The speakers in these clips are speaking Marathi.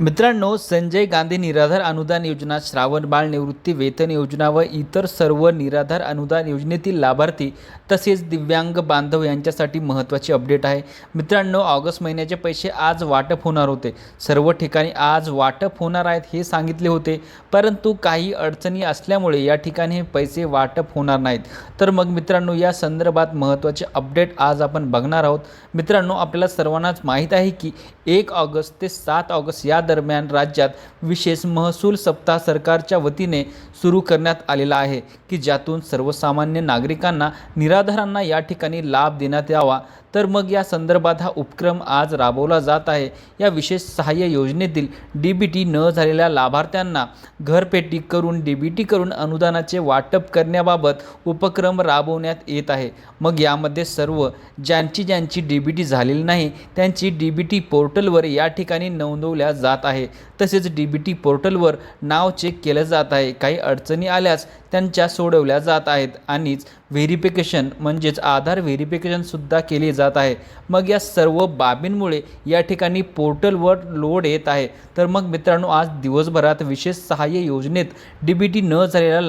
मित्रांनो, संजय गांधी निराधार अनुदान योजना, श्रावण बाळ निवृत्ती वेतन योजना व इतर सर्व निराधार अनुदान योजनेतील लाभार्थी तसेच दिव्यांग बांधव यांच्यासाठी महत्त्वाची अपडेट आहे। मित्रांनो, ऑगस्ट महिन्याचे पैसे आज वाटप होणार होते। सर्व ठिकाणी आज वाटप होणार आहेत हे सांगितले होते, परंतु काही अडचणी असल्यामुळे या ठिकाणी हे पैसे वाटप होणार नाहीत। तर मग मित्रांनो, या संदर्भात महत्त्वाचे अपडेट आज आपण बघणार आहोत। मित्रांनो, आपल्याला सर्वांनाच माहीत आहे की 1 ऑगस्ट ते 7 ऑगस्ट या दरम्यान राज्यात विशेष महसूल सप्ताह सरकारच्या वतीने सुरू करण्यात आलेला आहे की ज्यातून सर्वसामान्य नागरिकांना निराधारांना या ठिकाणी लाभ देण्यात यावा। तर मग या संदर्भात हा उपक्रम आज राबवला जात आहे। या विशेष सहाय्य योजनेतील डीबीटी न झालेल्या लाभार्थ्यांना घरपेटी करून डीबीटी करून अनुदानाचे वाटप करण्याबाबत उपक्रम राबवण्यात येत आहे। मग यामध्ये सर्व ज्यांची डीबीटी झालेली नाही त्यांची डीबीटी पोर्टलवर या ठिकाणी नोंदवल्या जात आहे। तसेच डीबीटी पोर्टलवर नाव चेक केलं जात आहे। काही अडचणी आल्यास त्यांच्या सोडवल्या जात आहेत आणि व्हेरिफिकेशन म्हणजेच आधार व्हेरिफिकेशन सुद्धा केले जात आहे। मग या सर्व बाबींमुळे या ठिकाणी पोर्टलवर लोड येत आहे। तर मग मित्रांनो, आज दिवसभरात विशेष सहाय्य योजनेत डीबीटी न झालेल्या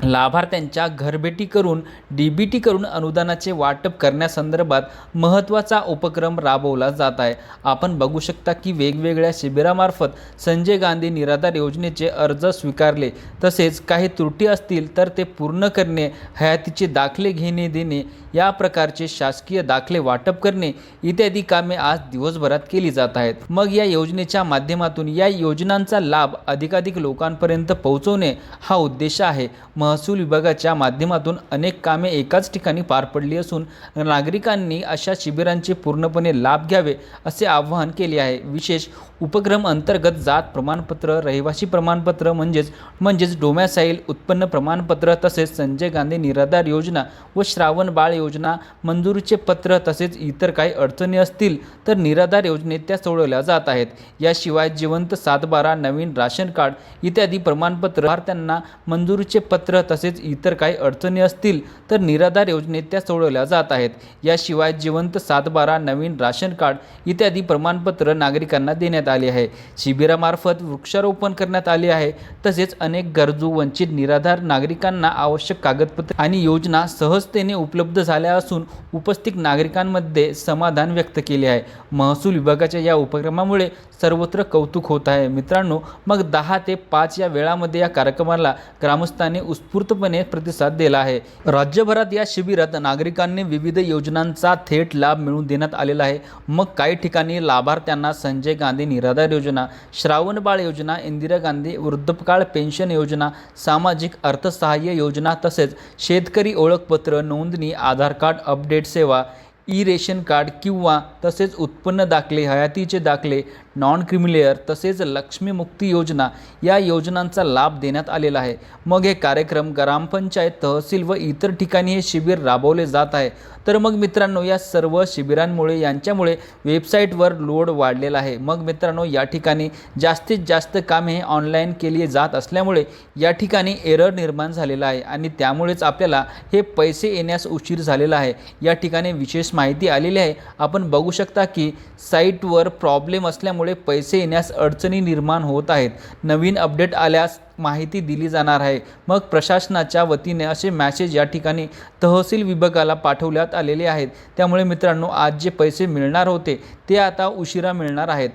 लाभार्थ्यांच्या घरभेटी करून डीबीटी करून अनुदानाचे वाटप करण्यासंदर्भात महत्त्वाचा उपक्रम राबवला जात आहे। आपण बघू शकता की वेगवेगळ्या शिबिरामार्फत संजय गांधी निराधार योजनेचे अर्ज स्वीकारले, तसेच काही त्रुटी असतील तर ते पूर्ण करणे, हयातीचे दाखले घेणे देणे, या प्रकारचे शासकीय दाखले वाटप करणे इत्यादी कामे आज दिवसभरात केली जात आहेत। मग या योजनेच्या माध्यमातून या योजनांचा लाभ अधिकाधिक लोकांपर्यंत पोहोचवणे हा उद्देश आहे। महसूल विभागाच्या माध्यमातून अनेक कामे एकाच ठिकाणी पार पडली असून नागरिकांनी अशा शिबिरांचे पूर्णपणे लाभ घ्यावे असे आवाहन केले आहे। विशेष उपक्रम अंतर्गत जात प्रमाणपत्र, रहिवासी प्रमाणपत्र म्हणजेच डोमॅसाईल, उत्पन्न प्रमाणपत्र, तसेच संजय गांधी निराधार योजना व श्रावण बाळ योजना मंजुरीचे पत्र, तसेच इतर काही अडचणी असतील तर निराधार योजनेत त्या सोडवल्या जात आहेत। याशिवाय जिवंत 7/12, नवीन राशन कार्ड इत्यादी प्रमाणपत्र, लाभार्थ्यांना मंजुरीचे पत्र, तसेच इतर काही अडचणी असतील तर निराधार योजनेत त्या सोडवल्या जात आहेत। याशिवाय जिवंत 7/12, नवीन राशन कार्ड इत्यादी प्रमाणपत्र नागरिकांना देण्यात आले आहे। शिबिरामार्फत वृक्षारोपण करण्यात आले आहे। तसेच अनेक गरजू वंचित निराधार नागरिकांना आवश्यक कागदपत्रे आणि योजना सहजतेने उपलब्ध झाल्या असून उपस्थित नागरिकांमध्ये समाधान व्यक्त केले आहे। महसूल विभागाच्या या उपक्रमामुळे सर्वत्र कौतुक होत आहे। मित्रांनो, मग 10 ते 5 या वेळामध्ये या कार्यक्रमाला ग्रामस्थांनी उत्स्फूर्तपणे प्रतिसाद दिला आहे। राज्यभरात या शिबिरात नागरिकांनी विविध योजनांचा थेट लाभ मिळवून देण्यात आलेला आहे। मग काही ठिकाणी लाभार्थ्यांना संजय गांधी निराधार योजना, श्रावण बाळ योजना, इंदिरा गांधी वृद्धकाळ पेन्शन योजना, सामाजिक अर्थसहाय्य योजना, तसेच शेतकरी ओळखपत्र नोंदणी, आधार कार्ड अपडेट सेवा, रेशन कार्ड किंवा तसेच उत्पन्न दाखले, हयातीचे दाखले, नॉन क्रिमिलेअर, तसेच लक्ष्मी मुक्ती योजना या योजनांचा लाभ देण्यात आलेला आहे। मग हे कार्यक्रम ग्रामपंचायत, तहसील व इतर ठिकाणी हे शिबिर राबवले जात आहे। तर मग मित्रांनो, या सर्व शिबिरांमुळे यांच्यामुळे वेबसाईटवर लोड वाढलेला आहे। मग मित्रांनो, या ठिकाणी जास्तीत जास्त कामे ऑनलाईन केली जात असल्यामुळे या ठिकाणी एरर निर्माण झालेला आहे आणि त्यामुळेच आपल्याला हे पैसे येण्यास उशीर झालेला आहे। या ठिकाणी विशेष माहिती आलेली आहे। आपण बघू शकता की साईटवर प्रॉब्लेम असल्यामुळे पैसे येण्यास अडचणी निर्माण होत आहेत। नवीन अपडेट आल्यास माहिती दिली जाणार आहे। मग प्रशासनाच्या वतीने असे मॅसेज या ठिकाणी तहसील विभागाला पाठवण्यात आलेले आहेत। त्यामुळे मित्रांनो, आज जे पैसे मिळणार होते ते आता उशिरा मिळणार आहेत।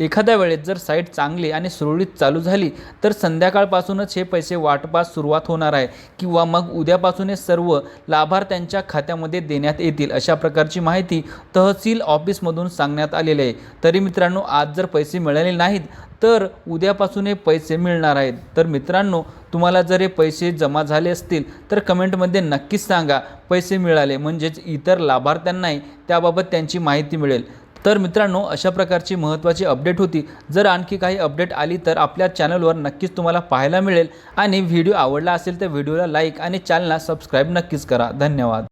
एखाद्या वेळेस जर साईट चांगली आणि सुरळीत चालू झाली तर संध्याकाळपासूनच हे पैसे वाटपास सुरुवात होणार आहे किंवा मग उद्यापासून हे सर्व लाभार्थ्यांच्या खात्यामध्ये देण्यात येतील, अशा प्रकारची माहिती तहसील ऑफिसमधून सांगण्यात आलेली आहे। तरी मित्रांनो, आज जर पैसे मिळाले नाहीत तर उद्यापासून हे पैसे मिळणार आहेत। तर मित्रांनो, तुम्हाला जर हे पैसे जमा झाले असतील तर कमेंटमध्ये नक्कीच सांगा पैसे मिळाले, म्हणजेच इतर लाभार्थ्यांनाही त्याबाबत त्यांची माहिती मिळेल। तर मित्रांनो, अशा प्रकारची महत्त्वाची अपडेट होती। जर आणखी काही अपडेट आली तर आपल्या चॅनलवर नक्कीच तुम्हाला पाहायला मिळेल। आणि व्हिडिओ आवडला असेल तर व्हिडिओला लाईक आणि चॅनलला सबस्क्राईब नक्कीच करा। धन्यवाद।